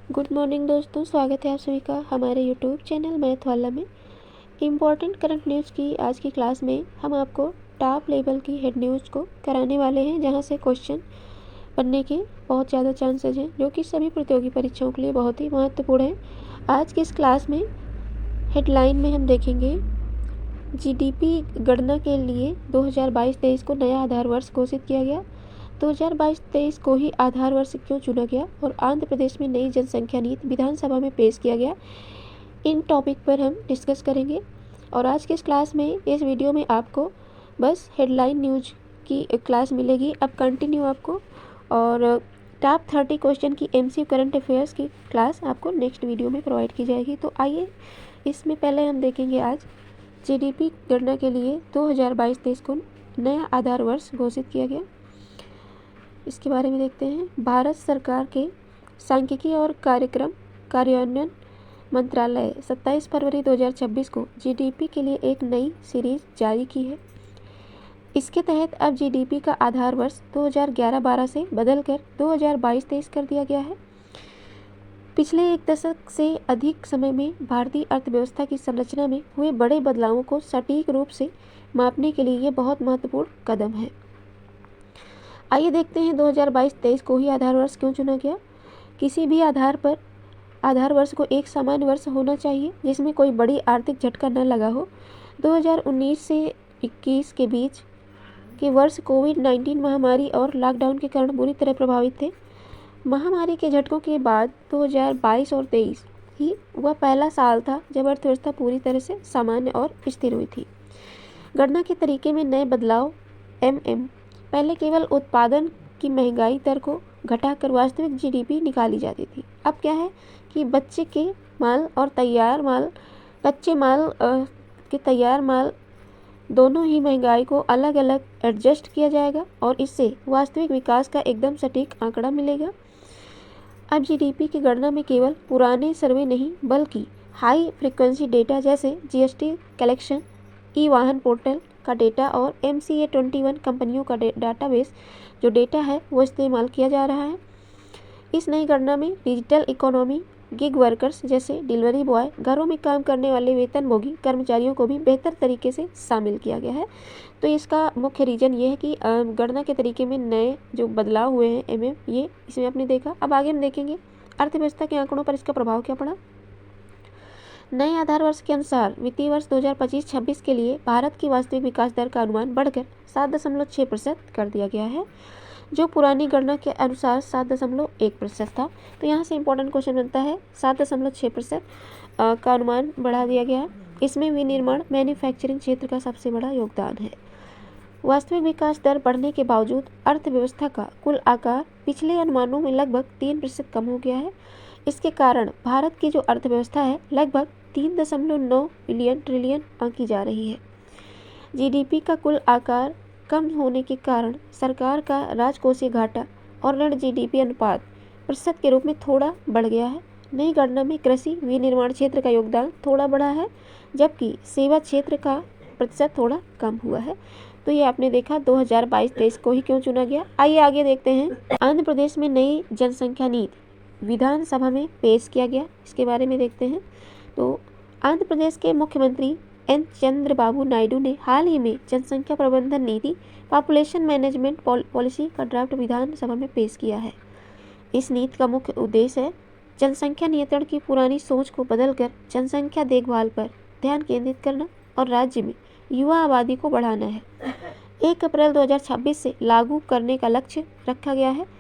Good morning दोस्तों, स्वागत है आप सभी का हमारे यूट्यूब चैनल मैथ वाला में। इम्पॉर्टेंट करंट न्यूज़ की आज की क्लास में हम आपको टॉप लेवल की हेड न्यूज़ को कराने वाले हैं, जहां से क्वेश्चन बनने के बहुत ज़्यादा चांसेस हैं, जो कि सभी प्रतियोगी परीक्षाओं के लिए बहुत ही महत्वपूर्ण है। आज की इस क्लास में हेडलाइन में हम देखेंगे जीडीपी गणना के लिए 2022-23 को नया आधार वर्ष घोषित किया गया। 2022-23 को ही आधार वर्ष क्यों चुना गया और आंध्र प्रदेश में नई जनसंख्या नीति विधानसभा में पेश किया गया, इन टॉपिक पर हम डिस्कस करेंगे। और आज के इस क्लास में, इस वीडियो में आपको बस हेडलाइन न्यूज की क्लास मिलेगी। अब कंटिन्यू आपको और टॉप 30 क्वेश्चन की एमसीक्यू करंट अफेयर्स की क्लास आपको नेक्स्ट वीडियो में प्रोवाइड की जाएगी। तो आइए, इसमें पहले हम देखेंगे आज जीडीपी गणना के लिए 2022-23 को नया आधार वर्ष घोषित किया गया। इसके बारे में देखते हैं। भारत सरकार के सांख्यिकी और कार्यक्रम कार्यान्वयन मंत्रालय 27 फरवरी 2026 को जीडीपी के लिए एक नई सीरीज जारी की है। इसके तहत अब जीडीपी का आधार वर्ष 2011-12 से बदलकर 2022-23 कर दिया गया है। पिछले एक दशक से अधिक समय में भारतीय अर्थव्यवस्था की संरचना में हुए बड़े बदलावों को सटीक रूप से मापने के लिए ये बहुत महत्वपूर्ण कदम है। आइए देखते हैं 2022-23 को ही आधार वर्ष क्यों चुना गया। किसी भी आधार पर आधार वर्ष को एक सामान्य वर्ष होना चाहिए जिसमें कोई बड़ी आर्थिक झटका न लगा हो। 2019 से 21 के बीच के वर्ष कोविड-19 महामारी और लॉकडाउन के कारण बुरी तरह प्रभावित थे। महामारी के झटकों के बाद 2022 और 23 ही वह पहला साल था जब अर्थव्यवस्था पूरी तरह से सामान्य और स्थिर हुई थी। गणना के तरीके में नए बदलाव पहले केवल उत्पादन की महंगाई दर को घटाकर वास्तविक जीडीपी निकाली जाती थी। अब क्या है कि बच्चे के माल और कच्चे माल के तैयार माल दोनों ही महंगाई को अलग अलग एडजस्ट किया जाएगा और इससे वास्तविक विकास का एकदम सटीक आंकड़ा मिलेगा। अब जीडीपी की गणना में केवल पुराने सर्वे नहीं बल्कि हाई फ्रीक्वेंसी डेटा जैसे जीएसटी कलेक्शन, ई वाहन पोर्टल का डेटा और MCA 21 कंपनियों का डाटाबेस जो डेटा है वो इस्तेमाल किया जा रहा है। इस नई गणना में डिजिटल इकोनॉमी, गिग वर्कर्स जैसे डिलीवरी बॉय, घरों में काम करने वाले वेतनभोगी कर्मचारियों को भी बेहतर तरीके से शामिल किया गया है। तो इसका मुख्य रीज़न ये है कि गणना के तरीके में नए जो बदलाव हुए हैं ये इसमें आपने देखा। अब आगे हम देखेंगे अर्थव्यवस्था के आंकड़ों पर इसका प्रभाव क्या पड़ा। नए आधार वर्ष के अनुसार वित्तीय वर्ष 2025-26 के लिए भारत की वास्तविक विकास दर का अनुमान बढ़कर 7.6% कर दिया गया है, जो पुरानी गणना के अनुसार 7.1% था। तो यहाँ से इम्पोर्टेंट क्वेश्चन बनता है, 7.6% का अनुमान बढ़ा दिया गया है। इसमें विनिर्माण मैन्युफैक्चरिंग क्षेत्र का सबसे बड़ा योगदान है। वास्तविक विकास दर बढ़ने के बावजूद अर्थव्यवस्था का कुल आकार पिछले अनुमानों में लगभग 3% कम हो गया है। इसके कारण भारत की जो अर्थव्यवस्था है लगभग 3.9 बिलियन ट्रिलियन आंकी जा रही है। जीडीपी का कुल आकार कम होने के कारण सरकार का राजकोषीय घाटा और ऋण जीडीपी अनुपात प्रतिशत के रूप में थोड़ा बढ़ गया है। नई गणना में कृषि विनिर्माण क्षेत्र का योगदान थोड़ा बढ़ा है, जबकि सेवा क्षेत्र का प्रतिशत थोड़ा कम हुआ है। तो ये आपने देखा 2022-23 को ही क्यों चुना गया। आइए आगे देखते हैं। आंध्र प्रदेश में नई जनसंख्या नीति विधानसभा में पेश किया गया, इसके बारे में देखते हैं। तो आंध्र प्रदेश के मुख्यमंत्री एन चंद्रबाबू नायडू ने हाल ही में जनसंख्या प्रबंधन नीति पॉपुलेशन मैनेजमेंट पॉलिसी का ड्राफ्ट विधानसभा में पेश किया है। इस नीति का मुख्य उद्देश्य है जनसंख्या नियंत्रण की पुरानी सोच को बदलकर जनसंख्या देखभाल पर ध्यान केंद्रित करना और राज्य में युवा आबादी को बढ़ाना है। 1 अप्रैल 2026 से लागू करने का लक्ष्य रखा गया है।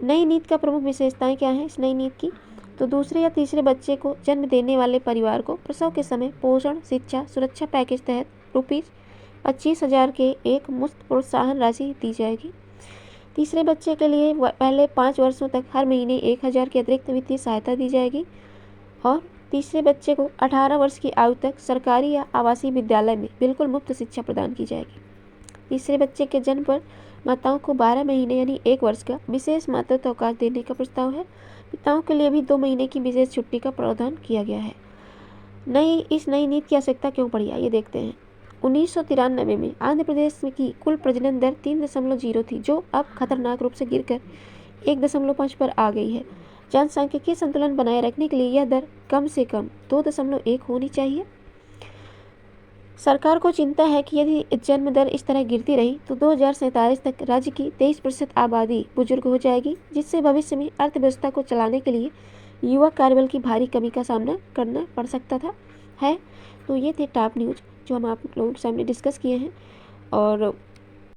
नई नीति का प्रमुख विशेषताएं क्या हैं इस नई नीति की। तो दूसरे या तीसरे बच्चे को जन्म देने वाले परिवार को प्रसव के समय पोषण शिक्षा सुरक्षा पैकेज तहत ₹25,000 के एक मुफ्त प्रोत्साहन राशि दी जाएगी। तीसरे बच्चे के लिए पहले 5 वर्षों तक हर महीने 1,000 की अतिरिक्त वित्तीय सहायता दी जाएगी और तीसरे बच्चे को 18 वर्ष की आयु तक सरकारी या आवासीय विद्यालय में बिल्कुल मुफ्त शिक्षा प्रदान की जाएगी। तीसरे बच्चे के जन्म पर माताओं को 12 महीने यानी 1 वर्ष का विशेष मातृत्व अवकाश देने का प्रस्ताव है। पिताओं के लिए भी 2 महीने की विशेष छुट्टी का प्रावधान किया गया है। इस नई नीति की आवश्यकता क्यों पड़ी, आइए देखते हैं। 1993 में आंध्र प्रदेश की कुल प्रजनन दर 3.0 थी, जो अब खतरनाक रूप से गिरकर 1.5 पर आ गई है। जनसांख्यिकीय संतुलन बनाए रखने के लिए यह दर कम से कम 2.1 होनी चाहिए। सरकार को चिंता है कि यदि जन्म दर इस तरह गिरती रही तो 2047 तक राज्य की 23% आबादी बुजुर्ग हो जाएगी, जिससे भविष्य में अर्थव्यवस्था को चलाने के लिए युवा कार्यबल की भारी कमी का सामना करना पड़ सकता है। तो ये थे टॉप न्यूज़ जो हम आप लोगों के सामने डिस्कस किए हैं। और